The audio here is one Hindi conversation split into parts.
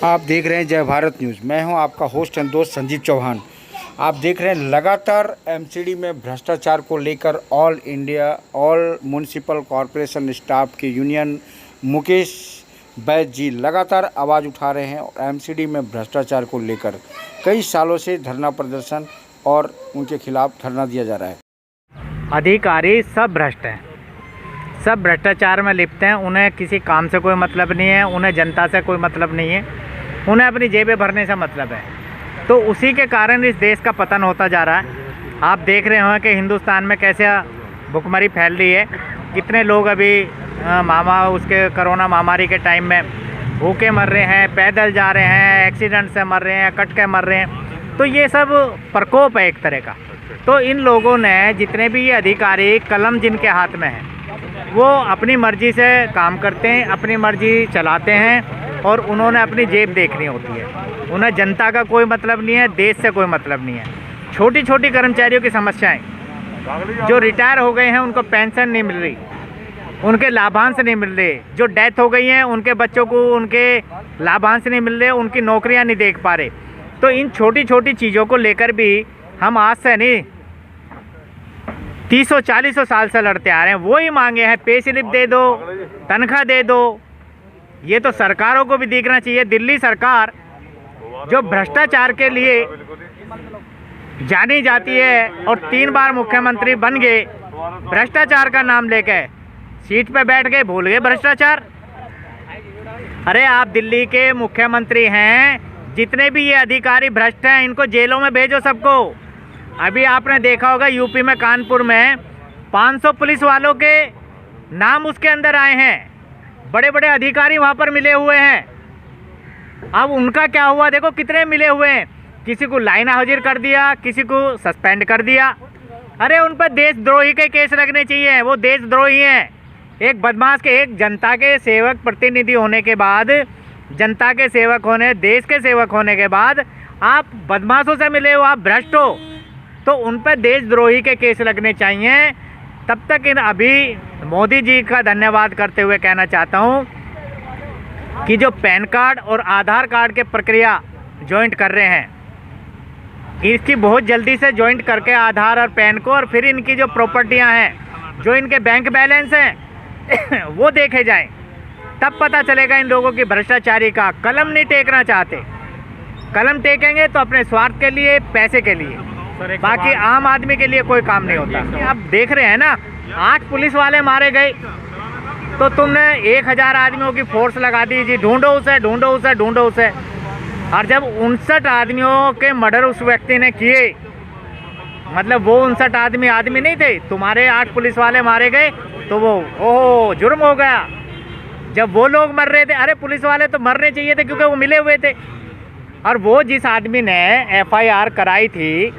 आप देख रहे हैं जय भारत न्यूज़। मैं हूं आपका होस्ट एंड दोस्त संजीव चौहान। आप देख रहे हैं लगातार एमसीडी में भ्रष्टाचार को लेकर all India all municipal corporation staff के यूनियन मुकेश बैद जी लगातार आवाज़ उठा रहे हैं और एमसीडी में भ्रष्टाचार को लेकर कई सालों से धरना प्रदर्शन और उनके खिलाफ धरना दिया जा रहा है। अधिकारी सब भ्रष्ट हैं, सब भ्रष्टाचार में लिप्त हैं। उन्हें किसी काम से कोई मतलब नहीं है, उन्हें जनता से कोई मतलब नहीं है, उन्हें अपनी जेबें भरने से मतलब है। तो उसी के कारण इस देश का पतन होता जा रहा है। आप देख रहे हो कि हिंदुस्तान में कैसे भुखमरी फैल रही है। कितने लोग अभी उसके कोरोना महामारी के टाइम में भूखे मर रहे हैं, पैदल जा रहे हैं, एक्सीडेंट से मर रहे हैं, कट के मर रहे हैं। तो ये सब प्रकोप है एक तरह का। तो इन लोगों ने जितने भी ये अधिकारी कलम जिनके हाथ में है वो अपनी मर्ज़ी से काम करते हैं, अपनी मर्ज़ी चलाते हैं और उन्होंने अपनी जेब देखनी होती है। उन्हें जनता का कोई मतलब नहीं है, देश से कोई मतलब नहीं है। छोटी छोटी कर्मचारियों की समस्याएं, जो रिटायर हो गए हैं उनको पेंशन नहीं मिल रही, उनके लाभांश नहीं मिल रहे, जो डेथ हो गई हैं उनके बच्चों को उनके लाभांश नहीं मिल रहे, उनकी नौकरियां नहीं देख पा रहे। तो इन छोटी छोटी चीज़ों को लेकर भी हम आज से नहीं 30-40 साल से लड़ते आ रहे हैं। वही मांगे हैं, पे स्लिप दे दो, तनख्वाह दे दो। ये तो सरकारों को भी देखना चाहिए। दिल्ली सरकार जो भ्रष्टाचार के लिए जानी जाती है और 3 बार मुख्यमंत्री बन गए, भ्रष्टाचार का नाम लेके सीट पे बैठ गए, भूल गए भ्रष्टाचार। अरे आप दिल्ली के मुख्यमंत्री हैं, जितने भी ये अधिकारी भ्रष्ट हैं इनको जेलों में भेजो सबको। अभी आपने देखा होगा यूपी में कानपुर में 500 पुलिस वालों के नाम उसके अंदर आए हैं, बड़े बड़े अधिकारी वहाँ पर मिले हुए हैं। अब उनका क्या हुआ देखो, कितने मिले हुए हैं। किसी को लाइन हाजिर कर दिया, किसी को सस्पेंड कर दिया। अरे उन पर देशद्रोही के केस लगने चाहिए, वो देशद्रोही हैं। एक बदमाश के, एक जनता के सेवक प्रतिनिधि होने के बाद, जनता के सेवक होने, देश के सेवक होने के बाद आप बदमाशों से मिले हो, आप भ्रष्ट हो, तो उन पर देशद्रोही के केस लगने चाहिए। तब तक अभी मोदी जी का धन्यवाद करते हुए कहना चाहता हूं कि जो पैन कार्ड और आधार कार्ड के प्रक्रिया जॉइंट कर रहे हैं, इसकी बहुत जल्दी से जॉइंट करके आधार और पैन को, और फिर इनकी जो प्रॉपर्टियां हैं, जो इनके बैंक बैलेंस हैं वो देखे जाएं। तब पता चलेगा इन लोगों की भ्रष्टाचारी का। कलम नहीं टेकना चाहते, कलम टेकेंगे तो अपने स्वार्थ के लिए, पैसे के लिए, बाकी आम आदमी के लिए कोई काम नहीं होता। आप देख रहे हैं ना, 8 पुलिस वाले मारे गए तो तुमने 1000 आदमियों की फोर्स लगा दी जी, ढूंढो उसे, ढूंढो उसे, ढूंढो उसे। और जब 59 आदमियों के मर्डर उस व्यक्ति ने किए, मतलब वो 59 आदमी नहीं थे, तुम्हारे 8 पुलिस वाले मारे गए तो वो ओहो जुर्म हो गया। जब वो लोग मर रहे थे, अरे पुलिस वाले तो मरने चाहिए थे क्योंकि वो मिले हुए थे। और वो जिस आदमी ने FIR कराई थी,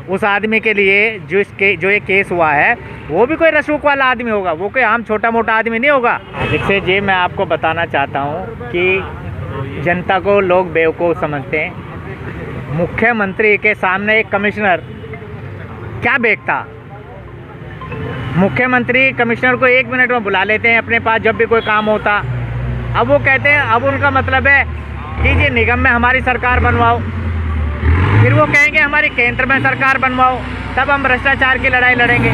उस आदमी के लिए जो ये केस हुआ है, वो भी कोई रसूख वाला आदमी होगा, वो कोई आम छोटा मोटा आदमी नहीं होगा। जिससे जी मैं आपको बताना चाहता हूँ कि जनता को लोग बेवकूफ़ समझते हैं। मुख्यमंत्री के सामने एक कमिश्नर क्या बेचता। मुख्यमंत्री कमिश्नर को 1 मिनट में बुला लेते हैं अपने पास जब भी कोई काम होता। अब वो कहते हैं, अब उनका मतलब है कि जी निगम में हमारी सरकार बनवाओ, फिर वो कहेंगे हमारी केंद्र में सरकार बनवाओ, तब हम भ्रष्टाचार की लड़ाई लड़ेंगे।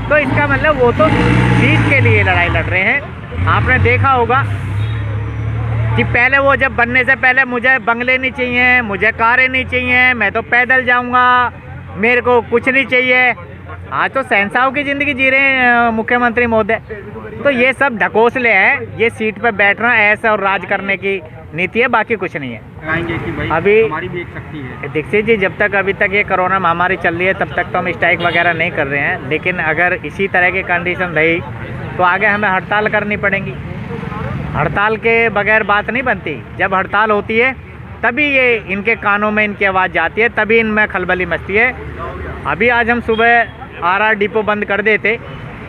तो इसका मतलब वो तो सीट के लिए लड़ाई लड़ रहे हैं। आपने देखा होगा कि पहले वो जब बनने से पहले, मुझे बंगले नहीं चाहिए, मुझे कारें नहीं चाहिए, मैं तो पैदल जाऊंगा, मेरे को कुछ नहीं चाहिए। आज तो शहंशाह की ज़िंदगी जी रहे हैं मुख्यमंत्री महोदय। तो ये सब ढकोसले हैं, ये सीट पर बैठना, ऐसा और राज करने की नीति है, बाकी कुछ नहीं है। कि भाई अभी हमारी भी एक शक्ति है। दीक्षित जी, जब तक अभी तक ये कोरोना महामारी चल रही है तब तक तो हम स्ट्राइक वगैरह नहीं कर रहे हैं, लेकिन अगर इसी तरह की कंडीशन रही तो आगे हमें हड़ताल करनी पड़ेगी। हड़ताल के बगैर बात नहीं बनती। जब हड़ताल होती है तभी ये इनके कानों में इनकी आवाज़ जाती है, तभी इनमें खलबली मचती है। अभी आज हम सुबह RR डिपो बंद कर देते,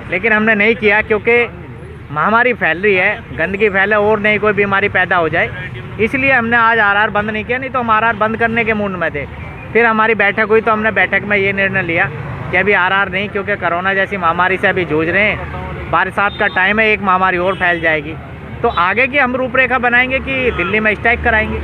लेकिन हमने नहीं किया क्योंकि महामारी फैल रही है, गंदगी फैले और नहीं कोई बीमारी पैदा हो जाए, इसलिए हमने आज RR बंद नहीं किया। नहीं तो हम RR बंद करने के मूड में थे। फिर हमारी बैठक हुई तो हमने बैठक में ये निर्णय लिया कि अभी RR नहीं, क्योंकि कोरोना जैसी महामारी से अभी जूझ रहे हैं। बरसात का टाइम है, एक महामारी और फैल जाएगी। तो आगे की हम रूपरेखा बनाएंगे कि दिल्ली में स्ट्राइक कराएंगे।